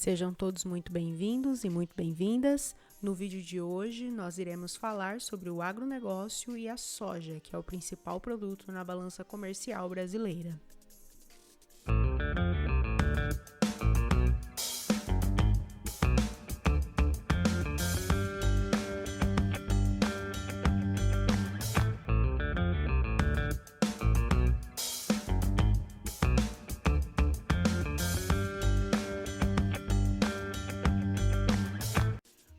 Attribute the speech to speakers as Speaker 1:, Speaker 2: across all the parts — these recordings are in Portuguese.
Speaker 1: Sejam todos muito bem-vindos e muito bem-vindas. No vídeo de hoje, nós iremos falar sobre o agronegócio e a soja, que é o principal produto na balança comercial brasileira.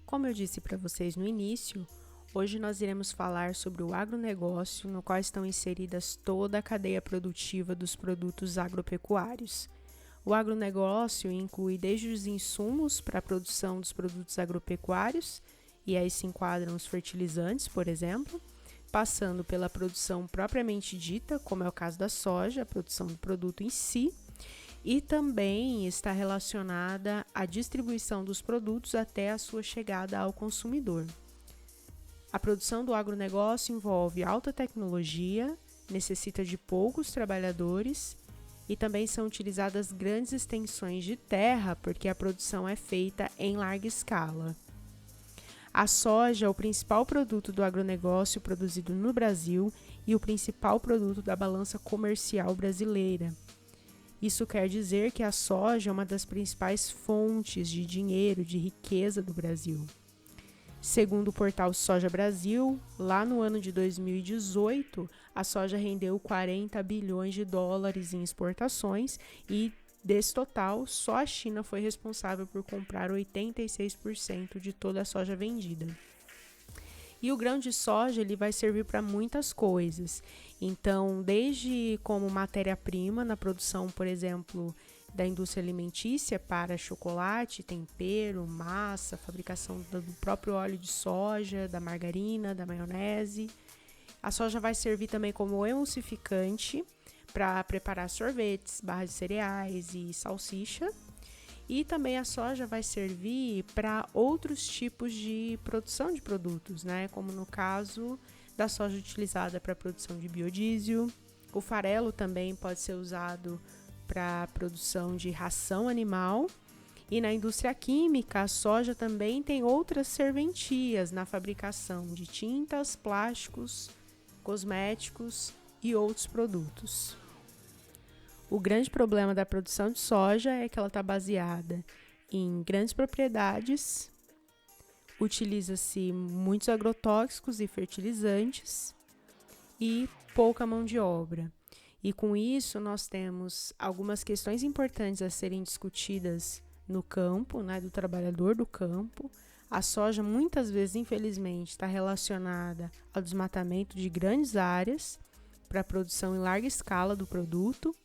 Speaker 1: Como eu disse para vocês no início, hoje nós iremos falar sobre o agronegócio, no qual estão inseridas toda a cadeia produtiva dos produtos agropecuários. O agronegócio inclui desde os insumos para a produção dos produtos agropecuários, e aí se enquadram os fertilizantes, por exemplo, passando pela produção propriamente dita, como é o caso da soja, a produção do produto em si, e também está relacionada à distribuição dos produtos até a sua chegada ao consumidor. A produção do agronegócio envolve alta tecnologia, necessita de poucos trabalhadores e também são utilizadas grandes extensões de terra porque a produção é feita em larga escala. A soja é o principal produto do agronegócio produzido no Brasil e o principal produto da balança comercial brasileira. Isso quer dizer que a soja é uma das principais fontes de dinheiro, de riqueza do Brasil. Segundo o portal Soja Brasil, lá no ano de 2018, a soja rendeu 40 bilhões de dólares em exportações e, desse total, só a China foi responsável por comprar 86% de toda a soja vendida. E o grão de soja ele vai servir para muitas coisas. Então, desde como matéria-prima na produção, por exemplo, da indústria alimentícia para chocolate, tempero, massa, fabricação do próprio óleo de soja, da margarina, da maionese. A soja vai servir também como emulsificante para preparar sorvetes, barras de cereais e salsicha. E também a soja vai servir para outros tipos de produção de produtos, né? Como no caso da soja utilizada para a produção de biodiesel. O farelo também pode ser usado para a produção de ração animal. E na indústria química, a soja também tem outras serventias na fabricação de tintas, plásticos, cosméticos e outros produtos. O grande problema da produção de soja é que ela está baseada em grandes propriedades, utiliza-se muitos agrotóxicos e fertilizantes e pouca mão de obra. E com isso nós temos algumas questões importantes a serem discutidas no campo, né, do trabalhador do campo. A soja muitas vezes, infelizmente, está relacionada ao desmatamento de grandes áreas para a produção em larga escala do produto.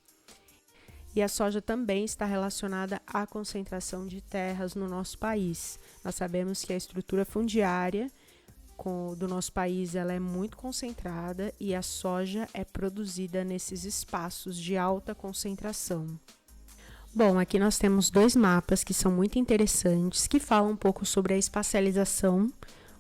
Speaker 1: E a soja também está relacionada à concentração de terras no nosso país. Nós sabemos que a estrutura fundiária do nosso país ela é muito concentrada e a soja é produzida nesses espaços de alta concentração. Bom, aqui nós temos dois mapas que são muito interessantes, que falam um pouco sobre a espacialização,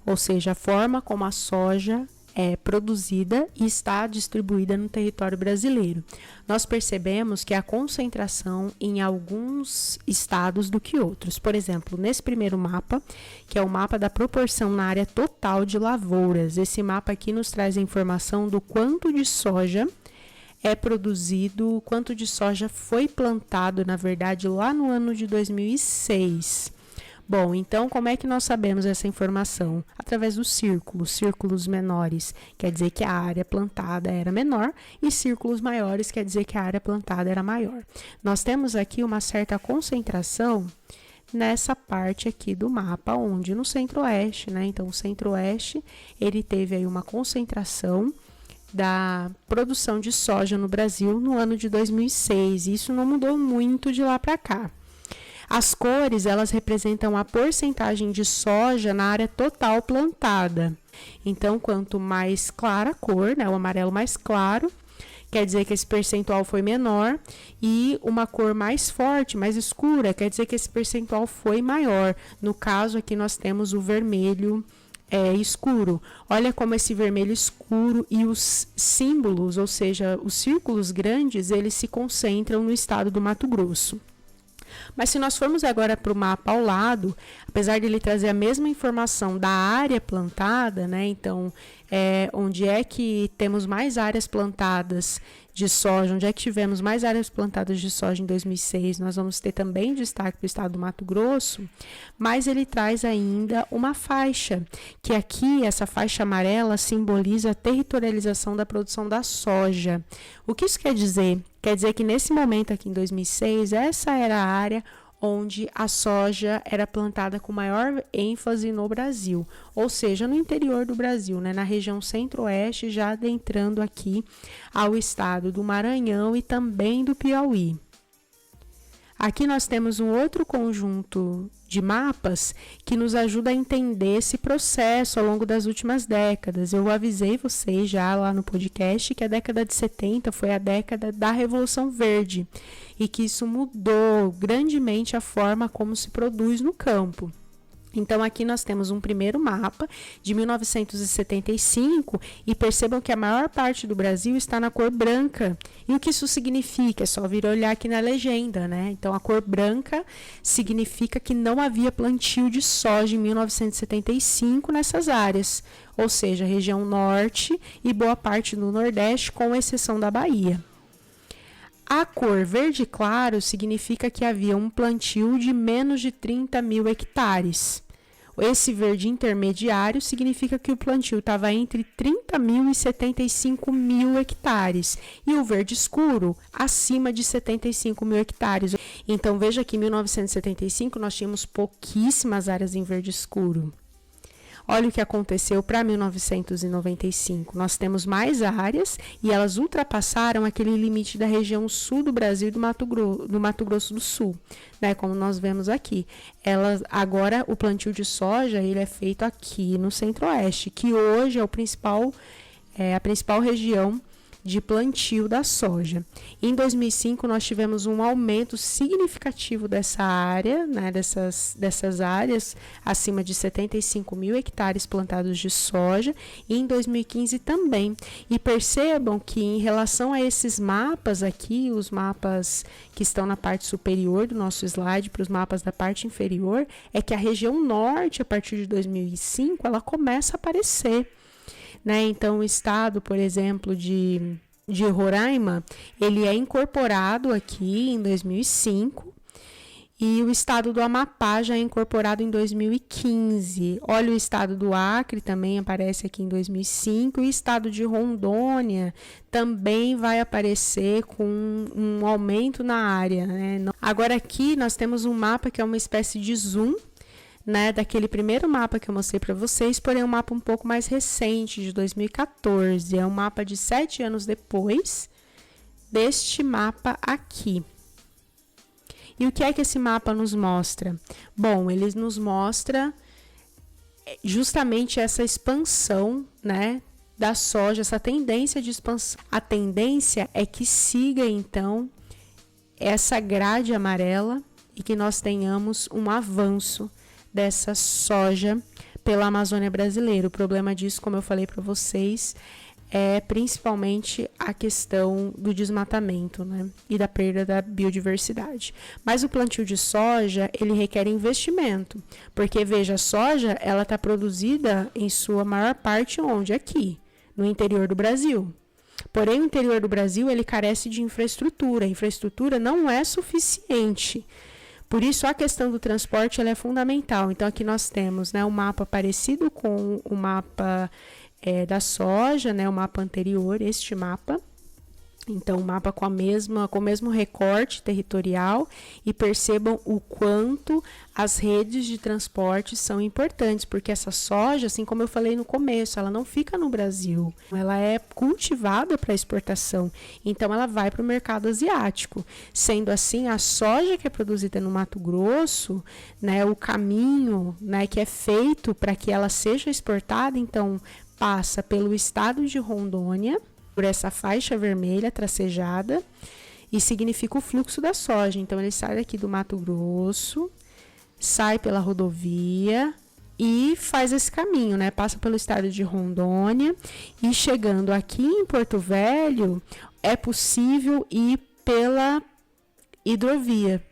Speaker 1: ou seja, a forma como a soja é produzida e está distribuída no território brasileiro. Nós percebemos que há concentração em alguns estados do que outros. Por exemplo, nesse primeiro mapa, que é o mapa da proporção na área total de lavouras. Esse mapa aqui nos traz a informação do quanto de soja é produzido, quanto de soja foi plantado, na verdade, lá no ano de 2006. Bom, então como é que nós sabemos essa informação? Através dos círculos menores quer dizer que a área plantada era menor e círculos maiores quer dizer que a área plantada era maior. Nós temos aqui uma certa concentração nessa parte aqui do mapa, onde no centro-oeste, né? Então o centro-oeste ele teve aí uma concentração da produção de soja no Brasil no ano de 2006. Isso não mudou muito de lá para cá. As cores, elas representam a porcentagem de soja na área total plantada. Então, quanto mais clara a cor, né, o amarelo mais claro, quer dizer que esse percentual foi menor, e uma cor mais forte, mais escura, quer dizer que esse percentual foi maior. No caso, aqui nós temos o vermelho escuro. Olha como esse vermelho escuro e os símbolos, ou seja, os círculos grandes, eles se concentram no estado do Mato Grosso. Mas se nós formos agora para o mapa ao lado, apesar de ele trazer a mesma informação da área plantada, né? Então, onde é que temos mais áreas plantadas de soja, onde é que tivemos mais áreas plantadas de soja em 2006, nós vamos ter também destaque para o estado do Mato Grosso, mas ele traz ainda uma faixa, que aqui, essa faixa amarela, simboliza a territorialização da produção da soja. O que isso quer dizer? Quer dizer que nesse momento aqui em 2006, essa era a área onde a soja era plantada com maior ênfase no Brasil, ou seja, no interior do Brasil, né, na região centro-oeste, já adentrando aqui ao estado do Maranhão e também do Piauí. Aqui nós temos um outro conjunto de mapas que nos ajuda a entender esse processo ao longo das últimas décadas. Eu avisei vocês já lá no podcast que a década de 70 foi a década da Revolução Verde e que isso mudou grandemente a forma como se produz no campo. Então, aqui nós temos um primeiro mapa de 1975 e percebam que a maior parte do Brasil está na cor branca. E o que isso significa? É só vir olhar aqui na legenda, né? Então, a cor branca significa que não havia plantio de soja em 1975 nessas áreas, ou seja, região norte e boa parte do nordeste, com exceção da Bahia. A cor verde claro significa que havia um plantio de menos de 30 mil hectares. Esse verde intermediário significa que o plantio estava entre 30 mil e 75 mil hectares. E o verde escuro, acima de 75 mil hectares. Então, veja que em 1975 nós tínhamos pouquíssimas áreas em verde escuro. Olha o que aconteceu para 1995. Nós temos mais áreas e elas ultrapassaram aquele limite da região sul do Brasil e do Mato Grosso do Sul, né? Como nós vemos aqui. Agora, o plantio de soja ele é feito aqui no Centro-Oeste, que hoje é a principal região de plantio da soja. Em 2005, nós tivemos um aumento significativo dessa área, né, dessas áreas, acima de 75 mil hectares plantados de soja, e em 2015 também. E percebam que em relação a esses mapas aqui, os mapas que estão na parte superior do nosso slide, para os mapas da parte inferior, é que a região norte, a partir de 2005, ela começa a aparecer. Né? Então, o estado, por exemplo, de Roraima, ele é incorporado aqui em 2005 e o estado do Amapá já é incorporado em 2015. Olha, o estado do Acre também aparece aqui em 2005 e o estado de Rondônia também vai aparecer com um aumento na área. Né? Agora aqui nós temos um mapa que é uma espécie de zoom, né, daquele primeiro mapa que eu mostrei para vocês, porém um mapa um pouco mais recente, de 2014. É um mapa de 7 anos depois deste mapa aqui. E o que é que esse mapa nos mostra? Bom, ele nos mostra justamente essa expansão, né, da soja, essa tendência de expansão. A tendência é que siga, então, essa grade amarela e que nós tenhamos um avanço dessa soja pela Amazônia brasileira. O problema disso, como eu falei para vocês, é principalmente a questão do desmatamento, né, e da perda da biodiversidade. Mas o plantio de soja, ele requer investimento, porque, veja, a soja, ela está produzida em sua maior parte onde? Aqui, no interior do Brasil. Porém, o interior do Brasil, ele carece de infraestrutura. A infraestrutura não é suficiente. Por isso, a questão do transporte ela é fundamental. Então, aqui nós temos, né, um mapa parecido com o mapa da soja, né, o mapa anterior, este mapa. Então, um mapa com o mesmo recorte territorial, e percebam o quanto as redes de transporte são importantes, porque essa soja, assim como eu falei no começo, ela não fica no Brasil, ela é cultivada para exportação, então ela vai para o mercado asiático. Sendo assim, a soja que é produzida no Mato Grosso, né, o caminho, né, que é feito para que ela seja exportada, então passa pelo estado de Rondônia, por essa faixa vermelha tracejada, e significa o fluxo da soja. Então, ele sai daqui do Mato Grosso, sai pela rodovia e faz esse caminho, né? Passa pelo estado de Rondônia e, chegando aqui em Porto Velho, é possível ir pela hidrovia.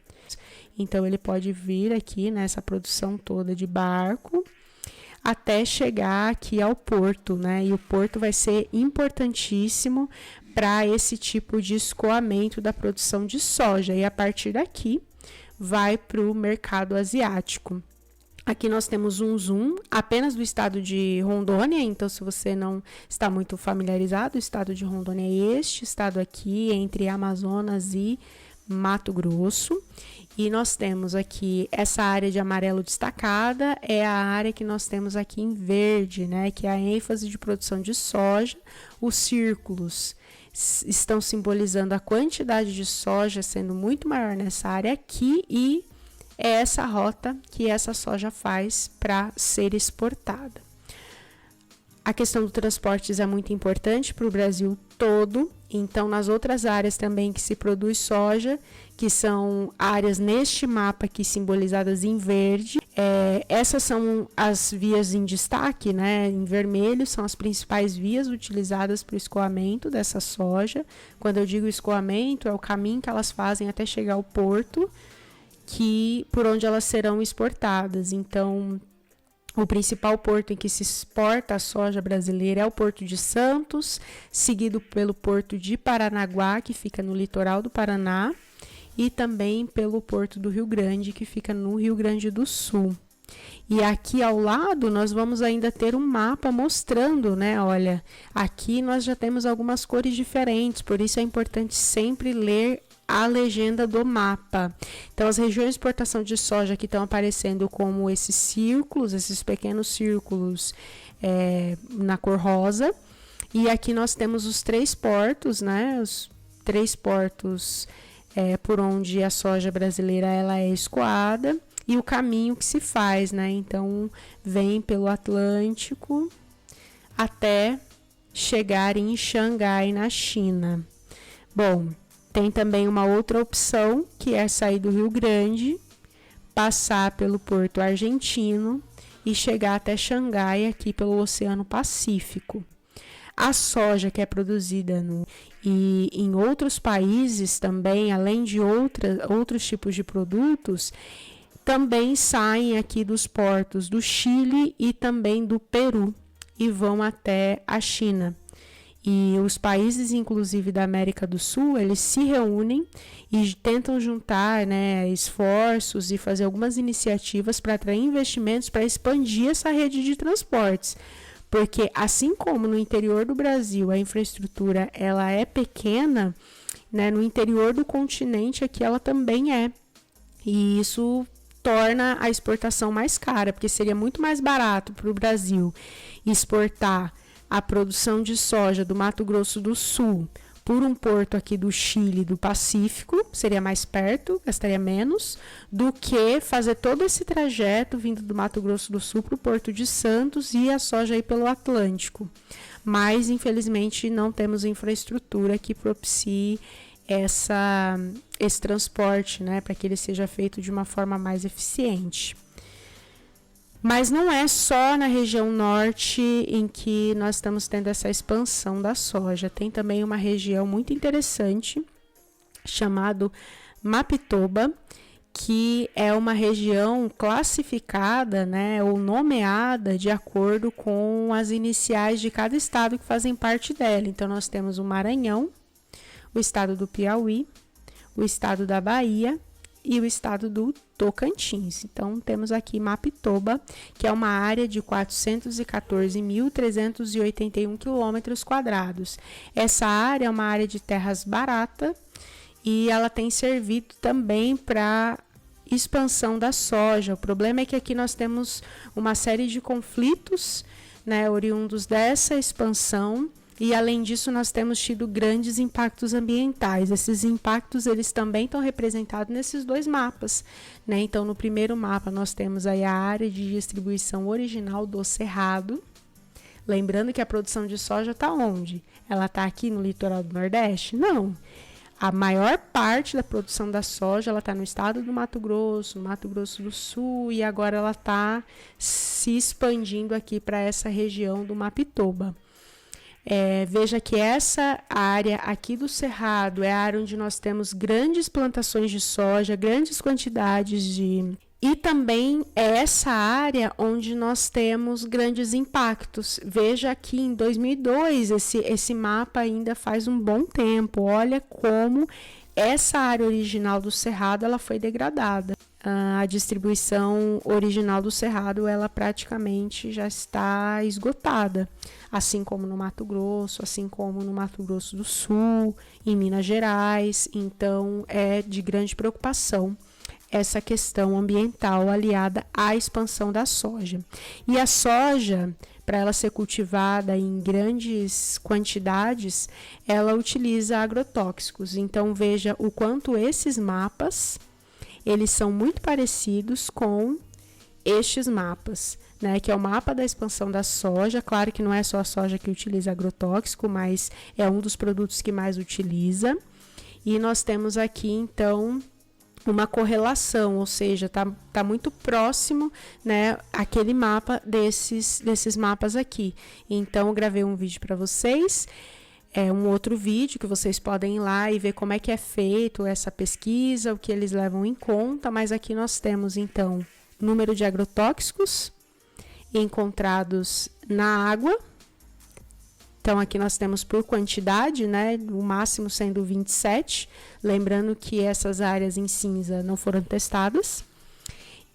Speaker 1: Então, ele pode vir aqui nessa produção toda de barco até chegar aqui ao porto, né? E o porto vai ser importantíssimo para esse tipo de escoamento da produção de soja. E a partir daqui, vai para o mercado asiático. Aqui nós temos um zoom apenas do estado de Rondônia, então se você não está muito familiarizado, o estado de Rondônia é este estado aqui, entre Amazonas e Mato Grosso. E nós temos aqui essa área de amarelo destacada, é a área que nós temos aqui em verde, né, que é a ênfase de produção de soja. Os círculos estão simbolizando a quantidade de soja sendo muito maior nessa área aqui e é essa rota que essa soja faz para ser exportada. A questão do transportes é muito importante para o Brasil todo, então nas outras áreas também que se produz soja, que são áreas neste mapa aqui simbolizadas em verde, essas são as vias em destaque, né? Em vermelho são as principais vias utilizadas para o escoamento dessa soja. Quando eu digo escoamento, é o caminho que elas fazem até chegar ao porto, por onde elas serão exportadas. Então, o principal porto em que se exporta a soja brasileira é o Porto de Santos, seguido pelo Porto de Paranaguá, que fica no litoral do Paraná, e também pelo Porto do Rio Grande, que fica no Rio Grande do Sul. E aqui ao lado nós vamos ainda ter um mapa mostrando, né? Olha, aqui nós já temos algumas cores diferentes, por isso é importante sempre ler a legenda do mapa. Então, as regiões de exportação de soja que estão aparecendo como esses círculos, esses pequenos círculos na cor rosa. E aqui nós temos os 3 portos, né? Os 3 portos por onde a soja brasileira ela é escoada e o caminho que se faz, né? Então, vem pelo Atlântico até chegar em Xangai, na China. Bom, tem também uma outra opção, que é sair do Rio Grande, passar pelo Porto Argentino e chegar até Xangai, aqui pelo Oceano Pacífico. A soja que é produzida e em outros países também, além de outros tipos de produtos, também saem aqui dos portos do Chile e também do Peru e vão até a China. E os países, inclusive da América do Sul, eles se reúnem e tentam juntar, né, esforços e fazer algumas iniciativas para atrair investimentos para expandir essa rede de transportes. Porque assim como no interior do Brasil a infraestrutura ela é pequena, né, no interior do continente aqui ela também é. E isso torna a exportação mais cara, porque seria muito mais barato para o Brasil exportar a produção de soja do Mato Grosso do Sul por um porto aqui do Chile, do Pacífico, seria mais perto, gastaria menos, do que fazer todo esse trajeto vindo do Mato Grosso do Sul para o Porto de Santos e a soja aí pelo Atlântico. Mas, infelizmente, não temos infraestrutura que propicie esse transporte, né, para que ele seja feito de uma forma mais eficiente. Mas não é só na região norte em que nós estamos tendo essa expansão da soja. Tem também uma região muito interessante, chamada Mapitoba, que é uma região classificada, né, ou nomeada de acordo com as iniciais de cada estado que fazem parte dela. Então, nós temos o Maranhão, o estado do Piauí, o estado da Bahia e o estado do Tocantins. Então, temos aqui Mapitoba, que é uma área de 414.381 km². Essa área é uma área de terras barata e ela tem servido também para expansão da soja. O problema é que aqui nós temos uma série de conflitos, né, oriundos dessa expansão. E, além disso, nós temos tido grandes impactos ambientais. Esses impactos, eles também estão representados nesses 2 mapas, né? Então, no primeiro mapa, nós temos aí a área de distribuição original do Cerrado. Lembrando que a produção de soja está onde? Ela está aqui no litoral do Nordeste? Não. A maior parte da produção da soja, ela está no estado do Mato Grosso, no Mato Grosso do Sul, e agora ela está se expandindo aqui para essa região do Mapitoba. Veja que essa área aqui do Cerrado é a área onde nós temos grandes plantações de soja, grandes quantidades de... E também é essa área onde nós temos grandes impactos. Veja aqui em 2002, esse mapa ainda faz um bom tempo. Olha como essa área original do Cerrado ela foi degradada. A distribuição original do Cerrado ela praticamente já está esgotada. Assim como no Mato Grosso, assim como no Mato Grosso do Sul, em Minas Gerais. Então, é de grande preocupação essa questão ambiental aliada à expansão da soja. E a soja, para ela ser cultivada em grandes quantidades, ela utiliza agrotóxicos. Então, veja o quanto esses mapas, eles são muito parecidos com estes mapas, né, que é o mapa da expansão da soja. Claro que não é só a soja que utiliza agrotóxico, mas é um dos produtos que mais utiliza. E nós temos aqui, então, uma correlação, ou seja, tá muito próximo, né, aquele mapa desses mapas aqui. Então, eu gravei um vídeo para vocês, um outro vídeo que vocês podem ir lá e ver como é que é feito essa pesquisa, o que eles levam em conta, mas aqui nós temos, então, número de agrotóxicos encontrados na água. Então, aqui nós temos por quantidade, né, o máximo sendo 27, lembrando que essas áreas em cinza não foram testadas.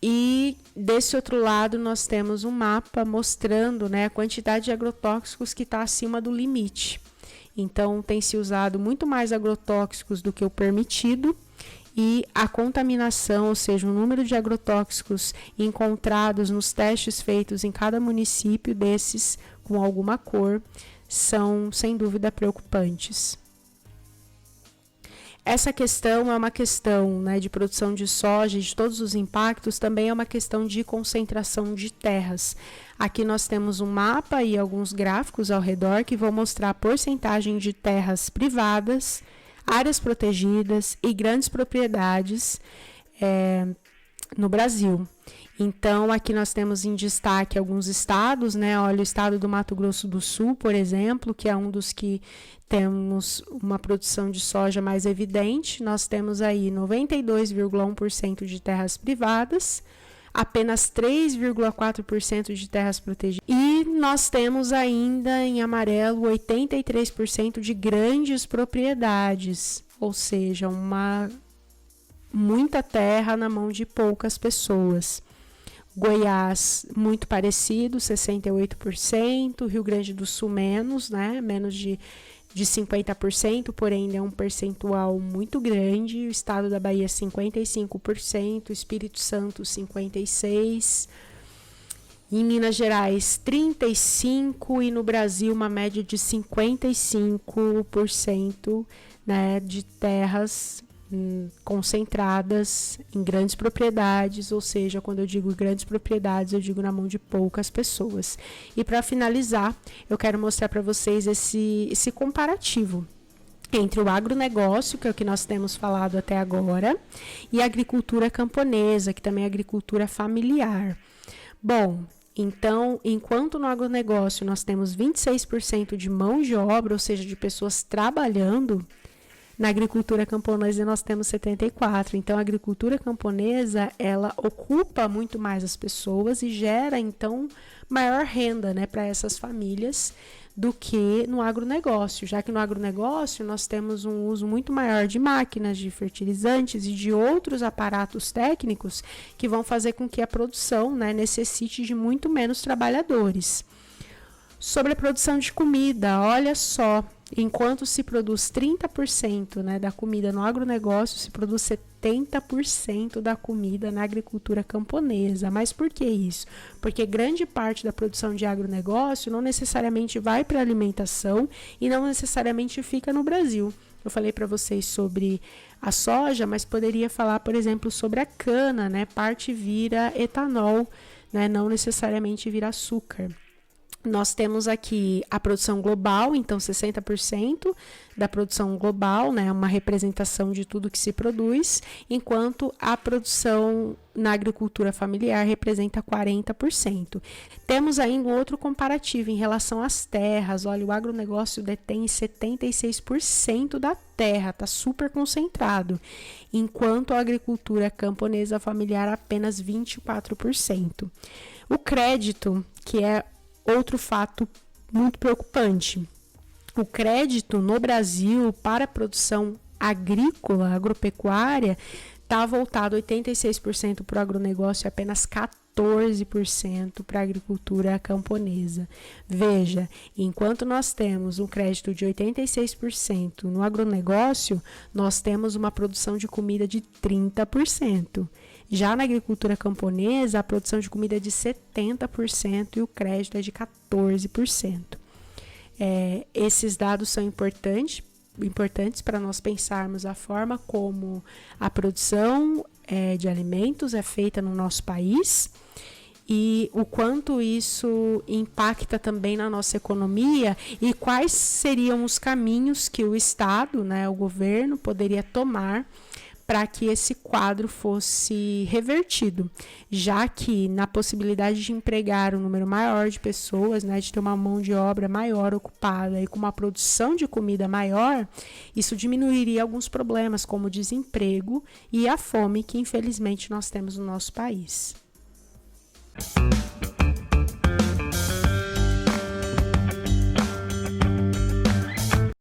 Speaker 1: E desse outro lado nós temos um mapa mostrando, né, a quantidade de agrotóxicos que está acima do limite. Então, tem se usado muito mais agrotóxicos do que o permitido. E a contaminação, ou seja, o número de agrotóxicos encontrados nos testes feitos em cada município desses com alguma cor, são, sem dúvida, preocupantes. Essa questão é uma questão, né, de produção de soja, de todos os impactos, também é uma questão de concentração de terras. Aqui nós temos um mapa e alguns gráficos ao redor que vão mostrar a porcentagem de terras privadas, áreas protegidas e grandes propriedades no Brasil. Então, aqui nós temos em destaque alguns estados, né? Olha, o estado do Mato Grosso do Sul, por exemplo, que é um dos que temos uma produção de soja mais evidente. Nós temos aí 92,1% de terras privadas, apenas 3,4% de terras protegidas. E nós temos ainda em amarelo 83% de grandes propriedades, ou seja, muita terra na mão de poucas pessoas. Goiás, muito parecido, 68%, Rio Grande do Sul menos, né? Menos de 50%, porém é um percentual muito grande. O estado da Bahia, 55%, Espírito Santo, 56%, em Minas Gerais, 35%, e no Brasil, uma média de 55%, né, de terras concentradas em grandes propriedades, ou seja, quando eu digo grandes propriedades, eu digo na mão de poucas pessoas. E para finalizar, eu quero mostrar para vocês esse comparativo entre o agronegócio, que é o que nós temos falado até agora, e a agricultura camponesa, que também é agricultura familiar. Bom, então, enquanto no agronegócio nós temos 26% de mão de obra, ou seja, de pessoas trabalhando, na agricultura camponesa nós temos 74%. Então, a agricultura camponesa, ela ocupa muito mais as pessoas e gera, então, maior renda, né, para essas famílias do que no agronegócio, já que no agronegócio nós temos um uso muito maior de máquinas, de fertilizantes e de outros aparatos técnicos que vão fazer com que a produção, né, necessite de muito menos trabalhadores. Sobre a produção de comida, olha só, enquanto se produz 30%, né, da comida no agronegócio, se produz 70% da comida na agricultura camponesa. Mas por que isso? Porque grande parte da produção de agronegócio não necessariamente vai para a alimentação e não necessariamente fica no Brasil. Eu falei para vocês sobre a soja, mas poderia falar, por exemplo, sobre a cana, né? Parte vira etanol, né? Não necessariamente vira açúcar. Nós temos aqui a produção global, então 60% da produção global, né, uma representação de tudo que se produz, enquanto a produção na agricultura familiar representa 40%. Temos ainda um outro comparativo em relação às terras. Olha, o agronegócio detém 76% da terra, está super concentrado, enquanto a agricultura camponesa familiar apenas 24%. O crédito, que é outro fato muito preocupante. O crédito no Brasil para a produção agrícola, agropecuária, está voltado 86% para o agronegócio e apenas 14% para a agricultura camponesa. Veja, enquanto nós temos um crédito de 86% no agronegócio, nós temos uma produção de comida de 30%. Já na agricultura camponesa, a produção de comida é de 70% e o crédito é de 14%. Esses dados são importantes para nós pensarmos a forma como a produção de alimentos é feita no nosso país e o quanto isso impacta também na nossa economia e quais seriam os caminhos que o Estado, né, o governo, poderia tomar para que esse quadro fosse revertido, já que na possibilidade de empregar um número maior de pessoas, né, de ter uma mão de obra maior ocupada e com uma produção de comida maior, isso diminuiria alguns problemas, como o desemprego e a fome que infelizmente nós temos no nosso país.